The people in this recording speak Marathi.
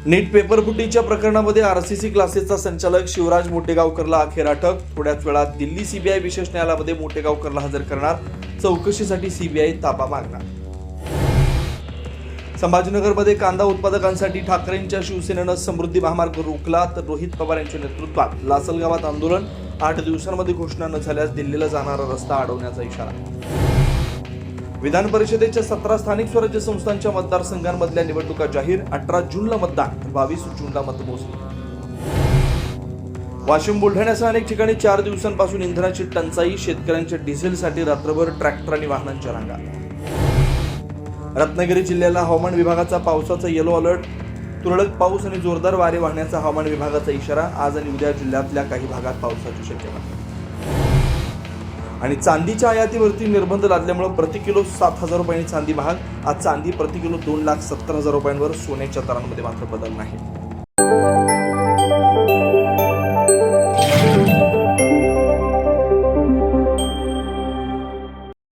नीट पेपरफुटीच्या प्रकरणामध्ये आरसीसी क्लासेसचा संचालक शिवराज मोटेगावकरला अखेर अटक. थोड्याच वेळात दिल्ली सीबीआय विशेष न्यायालयामध्ये मोटेगावकरला हजर करणार. चौकशीसाठी सीबीआय ताबा मागणार. संभाजीनगरमध्ये कांदा उत्पादकांसाठी ठाकरेंच्या शिवसेनेनं समृद्धी महामार्ग रोखला, तर रोहित पवार यांच्या नेतृत्वात लासलगावात आंदोलन. 8 दिवसांमध्ये घोषणा न झाल्यास दिल्लीला जाणारा रस्ता अडवण्याचा इशारा. विधान परिषदेच्या 17 स्थानिक स्वराज्य संस्थांच्या मतदारसंघांमधल्या निवडणुका जाहीर. 18 जूनला मतदान, 22 जूनला मतमोजणी. वाशिम बुलढाण्यासह अनेक ठिकाणी 4 दिवसांपासून इंधनाची टंचाई. शेतकऱ्यांच्या डिझेलसाठी रात्रभर ट्रॅक्टर आणि वाहनांच्या रांगा. रत्नागिरी जिल्ह्याला हवामान विभागाचा पावसाचा येलो अलर्ट. तुरळक पाऊस आणि जोरदार वारे वाहण्याचा हवामान विभागाचा इशारा. आज आणि उद्या जिल्ह्यातल्या काही भागात पावसाची शक्यता. आणि चांदीच्या आयातीवरती निर्बंध लादल्यामुळे प्रति किलो 7,000 रुपयांनी चांदी महाग. आज चांदी प्रति किलो 2,70,000 रुपयांवर. सोन्याच्या दरांमध्ये मात्र बदल नाही.